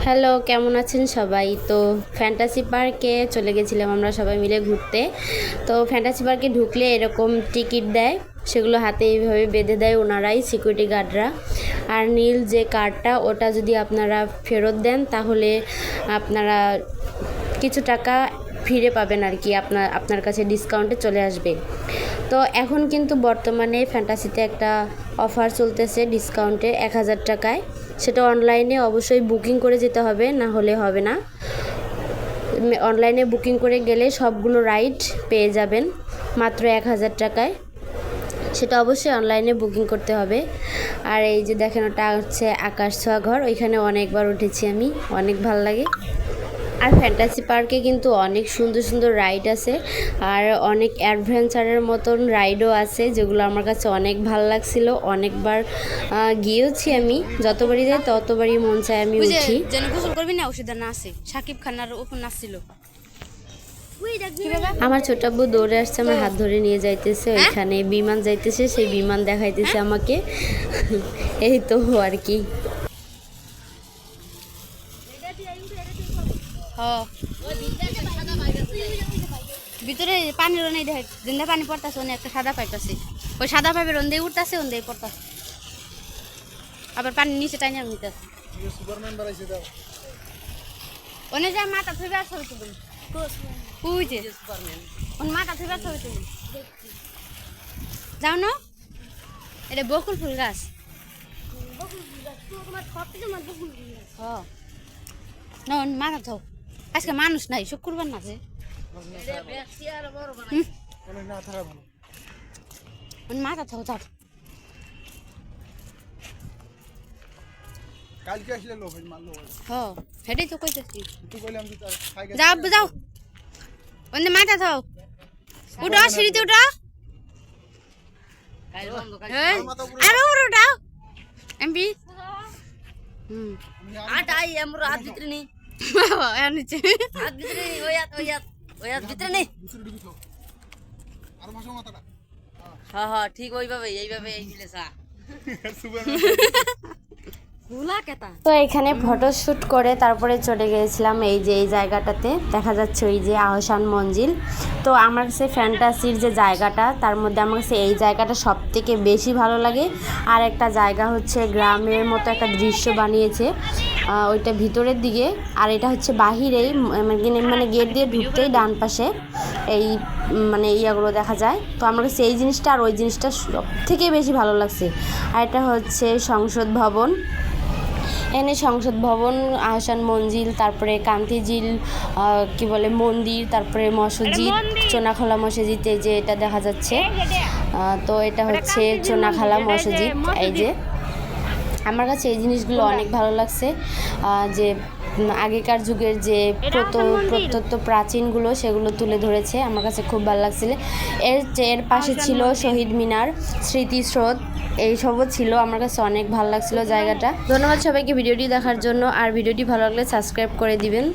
Hello, কেমন আছেন সবাই? তো ফ্যান্টাসি পার্কে চলে গেছিলাম আমরা সবাই মিলে ঘুরতে। তো ফ্যান্টাসি পার্কে ঢুকলে এরকম টিকিট দেয়, সেগুলো হাতে এইভাবে বেঁধে দেয় ওনারাই, সিকিউরিটি গার্ডরা। আর নীল যে কার্ডটা, ওটা যদি আপনারা ফেরত দেন তাহলে আপনারা কিছু টাকা ফিরে পাবেন আর কি, আপনার কাছে ডিসকাউন্টে চলে আসবে। তো এখন কিন্তু বর্তমানে ফ্যান্টাসিতে একটা অফার চলতেছে ডিসকাউন্টে 1000 টাকায়। সেটা অনলাইনে অবশ্যই বুকিং করে যেতে হবে, না হলে হবে না। অনলাইনে বুকিং করে গেলে সবগুলো রাইড পেয়ে যাবেন মাত্র 1000 টাকায়। সেটা অবশ্যই অনলাইনে বুকিং করতে হবে। আর এই যে দেখেন, ওটা হচ্ছে আকাশ ছোঁয়া ঘর, ওইখানে অনেকবার উঠেছি আমি, অনেক ভালো লাগে। আর ফ্যান্টাসি পার্কে কিন্তু অনেক সুন্দর সুন্দর রাইড আছে, আর অনেক অ্যাডভেঞ্চারের মতন রাইডও আছে, যেগুলো আমার কাছে অনেক ভালো লাগছিল। অনেকবার গিয়েওছি আমি, যতবারই যাই ততবারই মন চায় আমি উঠি। গোসল করবি না, ওষুধ না আছে সাকিব খানার উপর নাচছিল। আমার ছোট আব্বু দৌড়ে আসছে, আমার হাত ধরে নিয়ে যাইতেছে, ওইখানে বিমান যাইতেছে, সেই বিমান দেখাইতেছে আমাকে। এই তো আর কি। ভিতরে পানির নেই, দেখে জিন্দা পানি পড়তেছে, অনেক একটা সাদা পাইপ আছে, ওই সাদা পাইপের অন্ধে উঠতেছে, অন্ধে পড়তেছে, আবার পানির নিচে টাইনে নিতেছে। অনেক যায় মাথা থইবে আর ছবি তুলুন, বুঝছে ওন মাথা থইবে আর ছবি তুলুন। যাও না, এটা বকুল ফুল গাছ। না মাথা থাও, আজকে মানুষ নাই, শুক্রবার না যে মাথা থাও। যাও কালকে আসলে লোক মারলো। হ্যাঁ হেডেই তো কইতেছি, যাও যাও ওনে মাথা থাও, উঠো সিঁড়িতে উঠো, আরো উঠো এমবি। আটাই আমার হাত ভিতরে নেই, নিচে হাত ভিতরে নেই, ওই হাত ভিতরে নেই। আর মাসো মাথাটা হ্যাঁ হ্যাঁ ঠিক ওইভাবে এইভাবে এই দিলে সা গুলা কেতা। তো এখানে ফটোশ্যুট করে তারপরে চলে গিয়েছিলাম এই যে এই জায়গাটাতে, দেখা যাচ্ছে ওই যে আহসান মঞ্জিল। তো আমার কাছে ফ্যান্টাসির যে জায়গাটা, তার মধ্যে আমার কাছে এই জায়গাটা সব থেকে বেশি ভালো লাগে। আর একটা জায়গা হচ্ছে গ্রামের মতো একটা দৃশ্য বানিয়েছে, ওইটা ভিতরের দিকে, আর এটা হচ্ছে বাহিরেই, মানে গেট দিয়ে ঢুকতেই ডান পাশে এই মানে ইয়াগুলো দেখা যায়। তো আমার কাছে এই জিনিসটা আর ওই জিনিসটা সব থেকে বেশি ভালো লাগছে। আর এটা হচ্ছে সংসদ ভবন, এখানে সংসদ ভবন, আহসান মঞ্জিল, তারপরে কান্তিঝিল কি বলে মন্দির, তারপরে মসজিদ, চোনাখলা মসজিদ, এই যে এটা দেখা যাচ্ছে। তো এটা হচ্ছে চোনাখলা মসজিদ। এই যে আমার কাছে এই জিনিসগুলো অনেক ভালো লাগছে, যে আগেকার যুগের যে প্রত্যন্ত প্রাচীনগুলো সেগুলো তুলে ধরেছে, আমার কাছে খুব ভালো লাগছিল। এর পাশে ছিল শহীদ মিনার, স্মৃতিস্রোত, এইসবও ছিল। আমার কাছে অনেক ভালো লাগছিল জায়গাটা। ধন্যবাদ সবাইকে ভিডিওটি দেখার জন্য, আর ভিডিওটি ভালো লাগলে সাবস্ক্রাইব করে দিবেন।